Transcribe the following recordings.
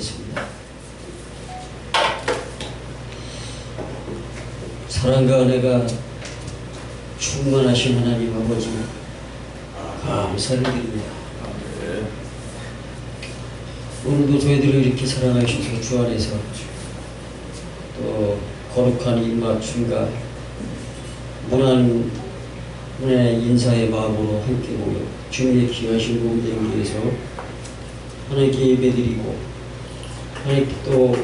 기도하겠습니다. 사랑과 은혜가 충만하신 하나님 아버지, 감사를 드립니다. 오늘도 저희들을 이렇게 사랑하셔서 주 안에서 또 거룩한 입맞춤과 문안의 인사의 마음으로 함께 모여 주님의 귀하신 몸된 위에서 하나님께 예배드리고 하나님께 또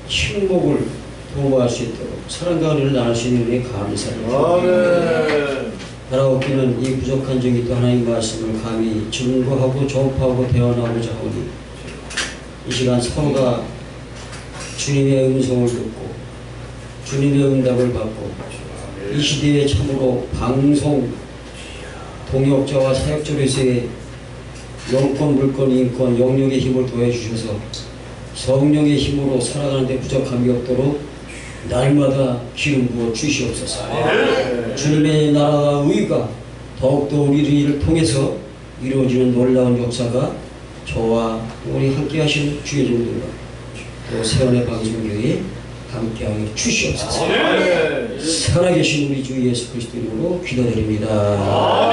식목을 도모할 수 있도록 사랑과 은혜를 나눌 수 있는 은혜 감사를 드립니다. 바라옵기는 이 부족한 적이 또 하나님 말씀을 감히 증거하고 전파하고 대언하고자 하오니 이 시간 서로가 주님의 음성을 듣고 주님의 응답을 받고 이 시대에 참으로 방송 동역자와 사역자로서의 영권, 물권, 인권, 영역의 힘을 도와주셔서 성령의 힘으로 살아가는 데 부족함이 없도록 날마다 기름 부어 주시옵소서. 주님의 나라와 의가 더욱더 우리를 통해서 이루어지는 놀라운 역사가 저와 우리 함께 하신 주의 종들과 또 세원의 방송교회에 함께하여 주시옵소서. 살아계신 우리 주 예수 그리스도 이름으로 기도드립니다.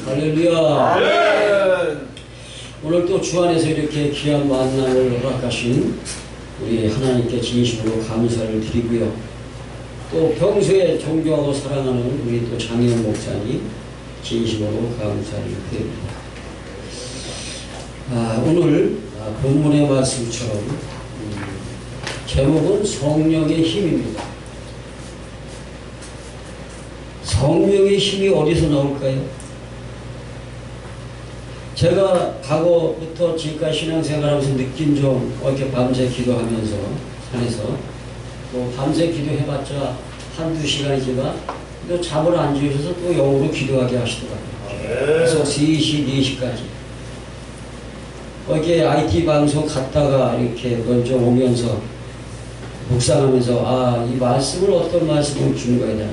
할렐루야. 오늘 또 주 안에서 이렇게 귀한 만남을 허락하신 우리 하나님께 진심으로 감사를 드리고요. 또 평소에 존경하고 사랑하는 우리 또 장희영 목사님 진심으로 감사를 드립니다. 오늘 본문의 말씀처럼 제목은 성령의 힘입니다. 성령의 힘이 어디서 나올까요? 제가 과거부터 지금까지 신앙생활하면서 느낀 점, 이렇게 밤새 기도하면서 산에서 또 밤새 기도해봤자 한두 시간이지만 또 잠을 안 주셔서 또 영으로 기도하게 하시더라고요. 그래서 3시, 4시까지 이렇게 IT 방송 갔다가 이렇게 먼저 오면서 묵상하면서 이 말씀을 어떤 말씀을 주는 거야 되나,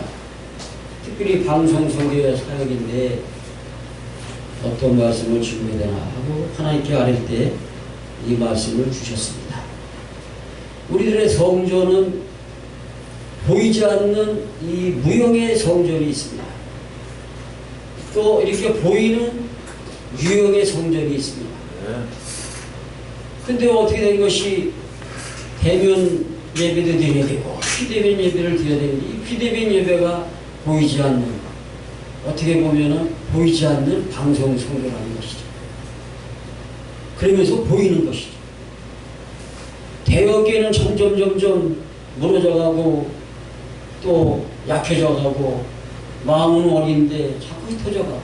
특별히 방송 소개 사역인데 어떤 말씀을 주게 되나 하고 하나님께 아뢰 때 이 말씀을 주셨습니다. 우리들의 성전은 보이지 않는 이 무형의 성전이 있습니다. 또 이렇게 보이는 유형의 성전이 있습니다. 근데 어떻게 된 것이 대면 예배도 드려야 되고 피대면 예배를 드려야 되는데 이 피대면 예배가 보이지 않는, 어떻게 보면은 보이지 않는 방송 성교라는 것이죠. 그러면서 보이는 것이죠. 대형계는 점점 무너져가고 또 약해져가고 마음은 어린데 자꾸 흩어져가고,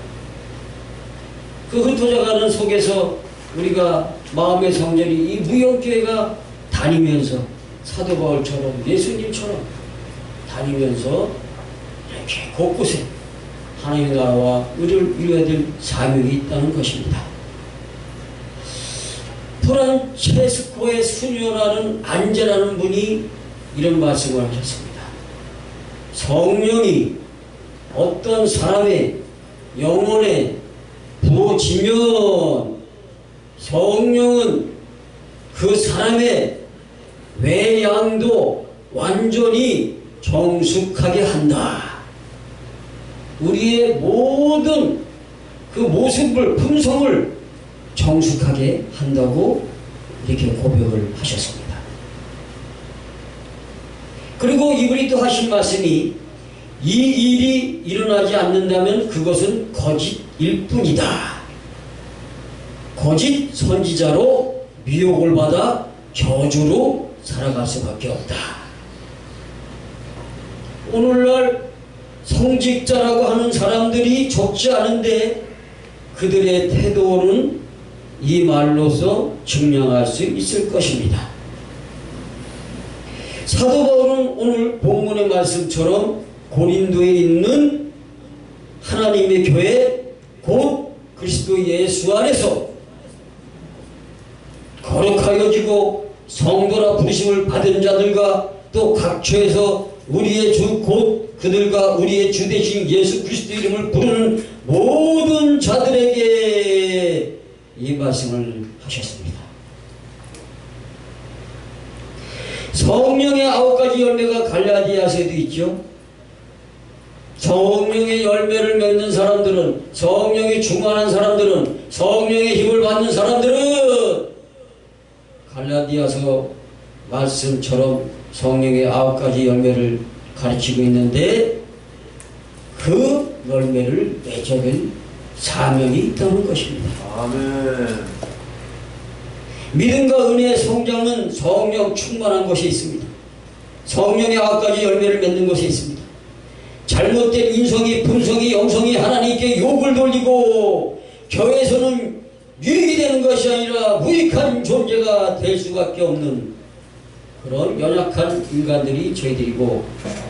그 흩어져가는 속에서 우리가 마음의 성전이 이 무형교회가 다니면서 사도 바울처럼 예수님처럼 다니면서 이렇게 곳곳에 하나님의 나라와 의를 이루어야 될 사명이 있다는 것입니다. 프란체스코의 수녀라는 안제라는 분이 이런 말씀을 하셨습니다. 성령이 어떤 사람의 영혼에 부어지면 성령은 그 사람의 외양도 완전히 정숙하게 한다. 우리의 모든 그 모습을, 품성을 정숙하게 한다고 이렇게 고백을 하셨습니다. 그리고 이분이 또 하신 말씀이 이 일이 일어나지 않는다면 그것은 거짓일 뿐이다. 거짓 선지자로 미혹을 받아 저주로 살아갈 수밖에 없다. 오늘날 성직자라고 하는 사람들이 적지 않은데 그들의 태도는 이 말로서 증명할 수 있을 것입니다. 사도 바울은 오늘 본문의 말씀처럼 고린도에 있는 하나님의 교회 곧 그리스도 예수 안에서 거룩하여지고 성도라 부르심을 받은 자들과 또 각처에서 우리의 주 곧 그들과 우리의 주 되신 예수 그리스도 이름을 부르는 모든 자들에게 이 말씀을 하셨습니다. 성령의 9가지 열매가 갈라디아서에도 있죠. 성령의 열매를 맺는 사람들은, 성령이 충만한 사람들은, 성령의 힘을 받는 사람들은 갈라디아서 말씀처럼 성령의 9가지 열매를 가르치고 있는데 그 열매를 맺어야 될 사명이 있다는 것입니다. 아멘. 믿음과 은혜의 성장은 성령 충만한 것이 있습니다. 성령의 9가지 열매를 맺는 것이 있습니다. 잘못된 인성이, 분성이, 영성이 하나님께 욕을 돌리고 교회에서는 유익이 되는 것이 아니라 무익한 존재가 될 수밖에 없는 그런 연약한 인간들이 저희들이고,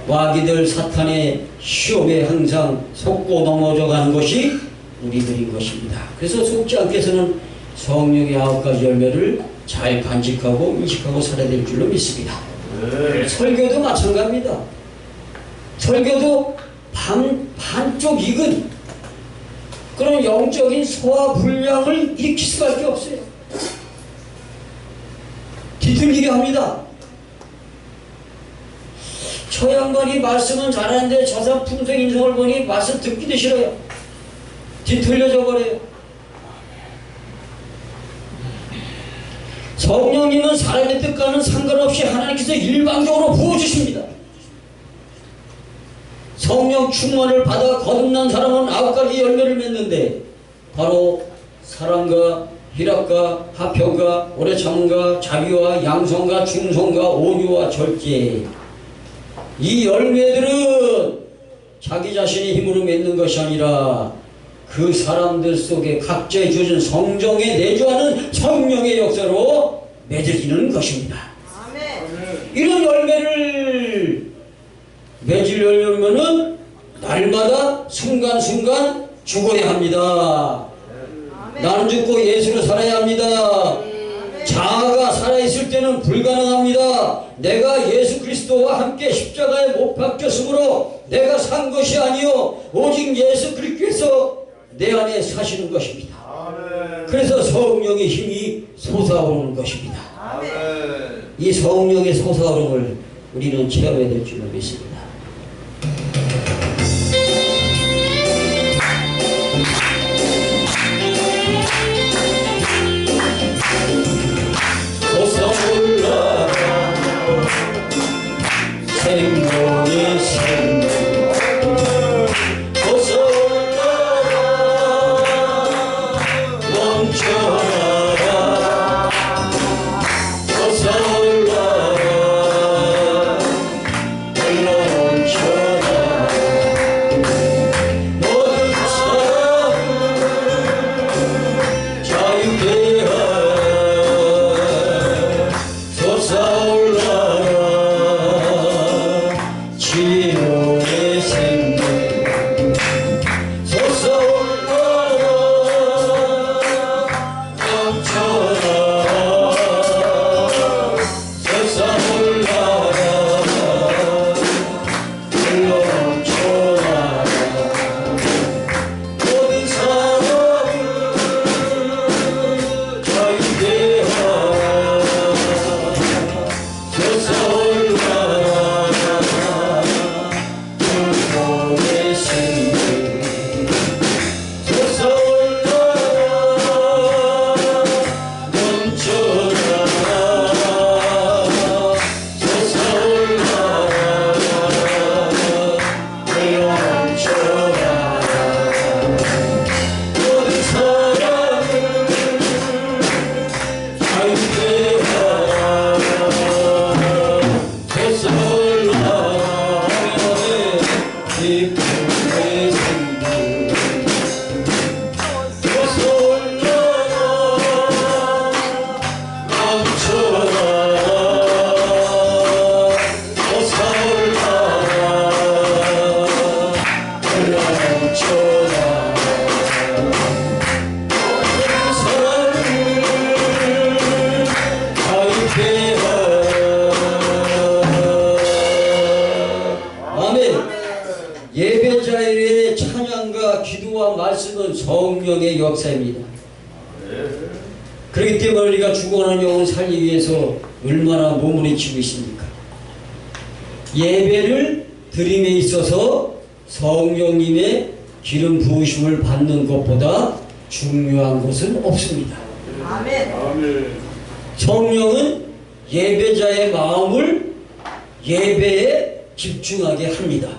마귀들 사탄의 시험에 항상 속고 넘어져 가는 것이 우리들인 것입니다. 그래서 속지 않게 해서는 성령의 9가지 열매를 잘 간직하고 인식하고 살아야 될 줄로 믿습니다. 네. 설교도 마찬가지입니다. 설교도 반쪽 익은 그런 영적인 소화불량을 일으킬 수밖에 없어요. 뒤틀리게 합니다. 저 양반이 말씀은 잘하는데 저 사람 풍성 인성을 보니 말씀 듣기도 싫어요. 뒤틀려져 버려요. 성령님은 사람의 뜻과는 상관없이 하나님께서 일방적으로 부어주십니다. 성령 충만을 받아 거듭난 사람은 9가지 열매를 맺는데 바로 사랑과 희락과 화평과 오래 참음과 자비와 양성과 충성과 온유와 절제, 이 열매들은 자기 자신의 힘으로 맺는 것이 아니라 그 사람들 속에 각자의 주어진 성정에 내주하는 성령의 역사로 맺어지는 것입니다. 아멘. 이런 열매를 맺으려면은 날마다 순간순간 죽어야 합니다. 아멘. 나는 죽고 예수로 살아야 합니다. 자아가 살아있을 때는 불가능합니다. 내가 예수 그리스도와 함께 십자가에 못 박혔으므로 내가 산 것이 아니요 오직 예수 그리스도께서 내 안에 사시는 것입니다. 아멘. 그래서 성령의 힘이 솟아오르는 것입니다. 아멘. 이 성령의 솟아오름을 우리는 체험해야 될 줄로 믿습니다. 솟아올라 생명의 생명, 솟아올라 멈춰라, 솟아올라 흘러넘쳐라. 모든 사람을 자유케 솟아올라라 치료의 생명, 솟아올라라 넘쳐라, 솟아올라라 흘러넘쳐라. 모든 사람을 자유케 예배자의 찬양과 기도와 말씀은 성령의 역사입니다. 그렇기 때문에 우리가 죽어가는 영혼 살리기 위해서 얼마나 몸부림치고 있습니까? 예배를 드림에 있어서 성령님의 기름 부으심을 받는 것보다 중요한 것은 없습니다. 아멘. 성령은 예배자의 마음을 예배에 집중하게 합니다.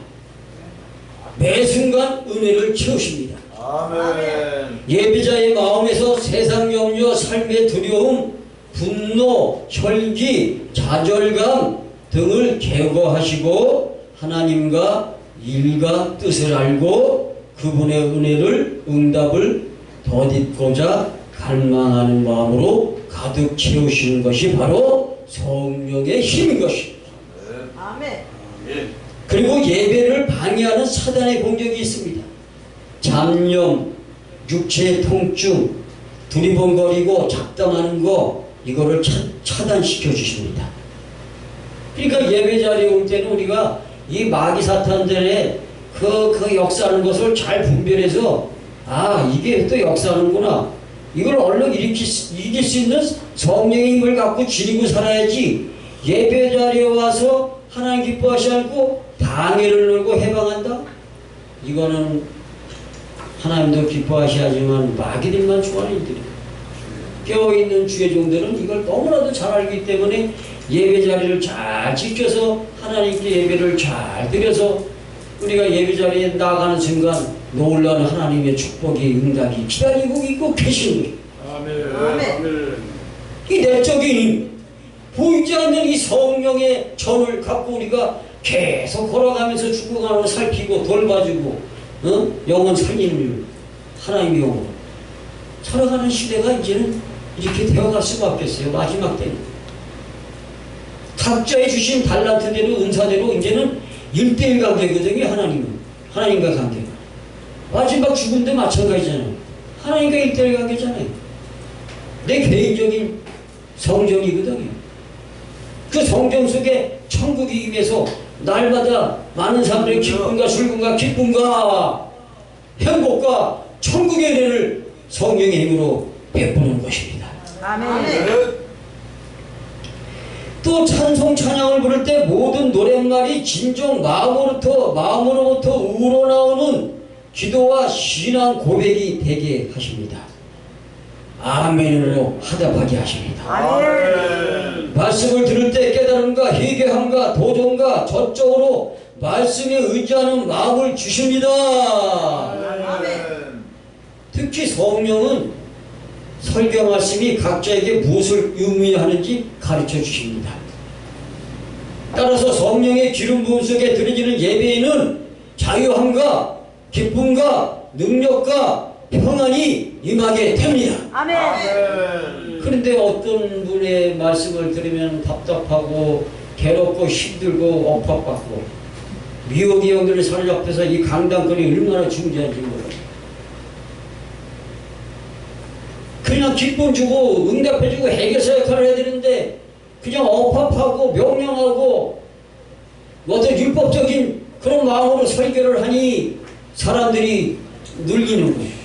매 순간 은혜를 채우십니다. 아멘. 예배자의 마음에서 세상 염려, 삶의 두려움, 분노, 혈기, 좌절감 등을 제거하시고 하나님과 일과 뜻을 알고 그분의 은혜를 응답을 덧입고자 갈망하는 마음으로 가득 채우시는 것이 바로 성령의 힘인 것입니다. 아멘. 그리고 예배를 방해하는 사단의 공격이 있습니다. 잡념, 육체의 통증, 두리번거리고 잡담하는 거 이거를 차단시켜 주십니다. 그러니까 예배 자리에 올 때는 우리가 이 마귀 사탄들의 그 역사하는 것을 잘 분별해서 아 이게 또 역사하는구나. 이걸 얼른 이길 수 있는 성령의 힘을 갖고 지니고 살아야지. 예배 자리에 와서 하나님 기뻐하시 않고 방해를 놀고 해방한다? 이거는 하나님도 기뻐하셔야지만 마귀들만 좋아하는 일들이에요. 깨어있는 주의 종들은 이걸 너무나도 잘 알기 때문에 예배 자리를 잘 지켜서 하나님께 예배를 잘 드려서 우리가 예배 자리에 나가는 순간 놀라운 하나님의 축복이 응답이 기다리고 있고 계시는 거예요. 아멘. 이 내적인 힘, 보이지 않는 이 성령의 전을 갖고 우리가 계속 걸어가면서 죽어가는 걸 살피고 돌봐주고 영혼 살리는 일, 하나님의 영혼 살아가는 시대가 이제는 이렇게 되어갈 수가 없겠어요. 마지막 때는 각자의 주신 달란트대로 은사대로 이제는 1대1 관계거든요. 하나님과 관계. 마지막 죽음도 마찬가지잖아요. 하나님과 1대1 관계잖아요. 내 개인적인 성전이거든요. 그 성전 속에 천국이 임해서 날마다 많은 사람들의 기쁨과 행복과 천국의 은혜를 성령의 힘으로 베푸는 것입니다. 아멘. 또 찬송 찬양을 부를 때 모든 노랫말이 진정 마음으로부터 우러나오는 기도와 신앙 고백이 되게 하십니다. 아멘으로 화답하게 하십니다. 아멘. 말씀을 들을 때 깨달음과 회개함과 도전과 저쪽으로 말씀에 의지하는 마음을 주십니다. 아멘. 특히 성령은 설교 말씀이 각자에게 무엇을 의미하는지 가르쳐 주십니다. 따라서 성령의 기름 부음 속에 드려지는 예배에는 자유함과 기쁨과 능력과 평안이 임하게 됩니다. 아멘. 그런데 어떤 분의 말씀을 들으면 답답하고 괴롭고 힘들고 억압받고 미혹의 영들을 사로잡혀서 이 강단권이 얼마나 중요한지 몰라요. 그냥 기쁨 주고 응답해주고 해결사 역할을 해야 되는데 그냥 억압하고 명령하고 어떤 율법적인 그런 마음으로 설교를 하니 사람들이 눌리는 거예요.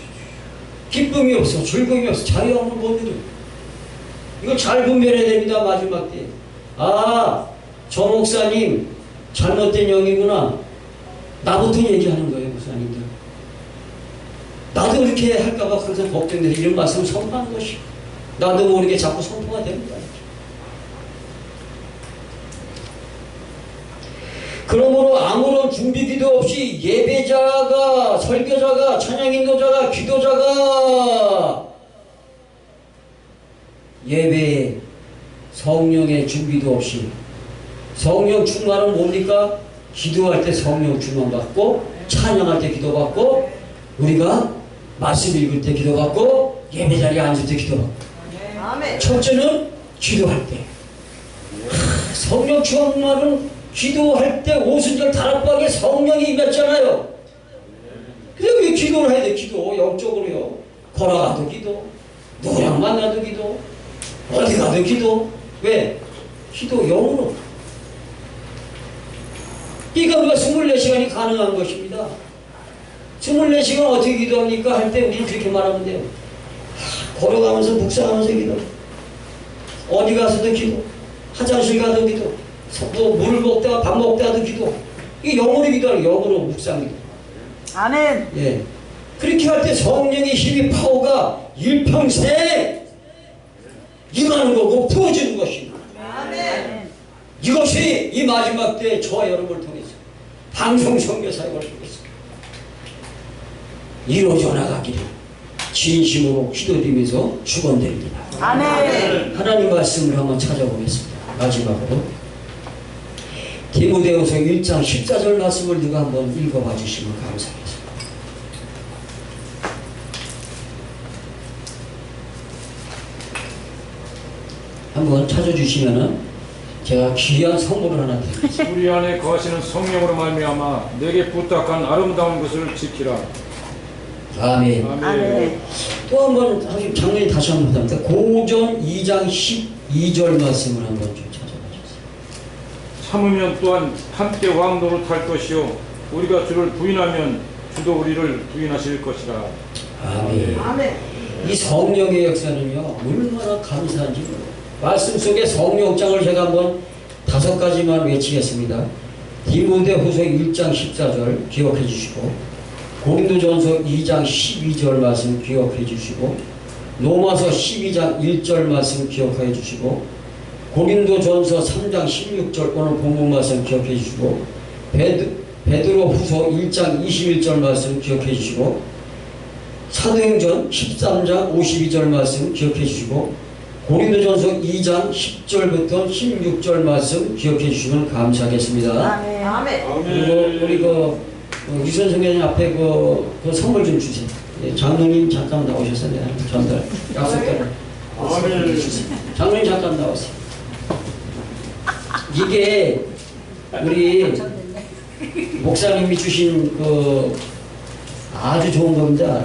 기쁨이 없어, 즐거움이 없어, 자유함을 못 누려. 이거 잘 분별해야 됩니다. 마지막 때. 아, 저 목사님 잘못된 영이구나. 나부터 얘기하는 거예요. 목사님들. 나도 그렇게 할까봐 항상 걱정돼서 이런 말씀을 선포하는 것이 나도 모르게 자꾸 선포가 됩니다. 그러므로 아무런 준비기도 없이 예배자가, 설교자가, 찬양인도자가, 기도자가 예배에 성령의 준비도 없이 성령 충만은 뭡니까? 기도할 때 성령 충만받고 찬양할 때 기도받고 우리가 말씀 읽을 때 기도받고 예배자리에 앉을 때 기도받고 아멘. 첫째는 기도할 때 성령 충만은 기도할 때 오순절 다락방에 성령이 임했잖아요. 근데 왜 기도를 해야 돼? 기도 영적으로요. 걸어가도 기도, 누구랑 만나도 기도, 어디 가도 기도. 왜? 기도 영으로. 그러니까 우리가 24시간이 가능한 것입니다. 24시간 어떻게 기도합니까? 할 때 우리는 그렇게 말하면 돼요. 걸어가면서 묵상하면서 기도, 어디 가서도 기도, 화장실 가도 기도, 물 먹다가 밥 먹다가도 기도. 이게 영으로 기도하는 영으로 묵상 기도. 아멘. 예. 그렇게 할 때 성령의 힘이 파워가 일평생 임하는 거고 부어지는 것입니다. 아멘. 이것이 이 마지막 때 저와 여러분을 통해서 방송 선교 사역을 통해서 이루어져 나가기를 진심으로 기도드리면서 축원드립니다. 아멘. 하나님 말씀을 한번 찾아보겠습니다. 마지막으로 디모데후서 1장 14절 말씀을 누가 한번 읽어봐 주시면 감사하겠습니다. 한번 찾아주시면은 제가 귀한 선물을 하나 드리겠습니다. 우리 안에 거하시는 성령으로 말미암아 내게 부탁한 아름다운 것을 지키라. 아멘. 아멘. 또 한번 사실 장면이 다시 한번 합니다. 고전 2장 12절 말씀을 한번 좀 찾아봐 주세요. 참으면 또한 함께 왕노릇 할 것이요 우리가 주를 부인하면 주도 우리를 부인하실 것이라. 아멘. 아멘. 이 성령의 역사는요 얼마나 감사한지 몰라요. 말씀 속에 성령장을 제가 한번 5가지만 외치겠습니다. 디모데후서 1장 14절 기억해 주시고, 고린도전서 2장 12절 말씀 기억해 주시고, 로마서 12장 1절 말씀 기억해 주시고, 고린도전서 3장 16절 오늘 본문 말씀 기억해 주시고, 베드로후서 1장 21절 말씀 기억해 주시고, 사도행전 13장 52절 말씀 기억해 주시고, 고린도전서 2장 10절부터 16절 말씀 기억해 주시면 감사하겠습니다. 아멘. 아멘. 그리고 우리 유선성회장 앞에 그 선물 좀 주세요. 예, 장로님 잠깐 나오셔서 내가 전달 약속대로 아멘. 장로님 잠깐 나오세요. 이게 우리 목사님이 주신 아주 좋은 겁니다.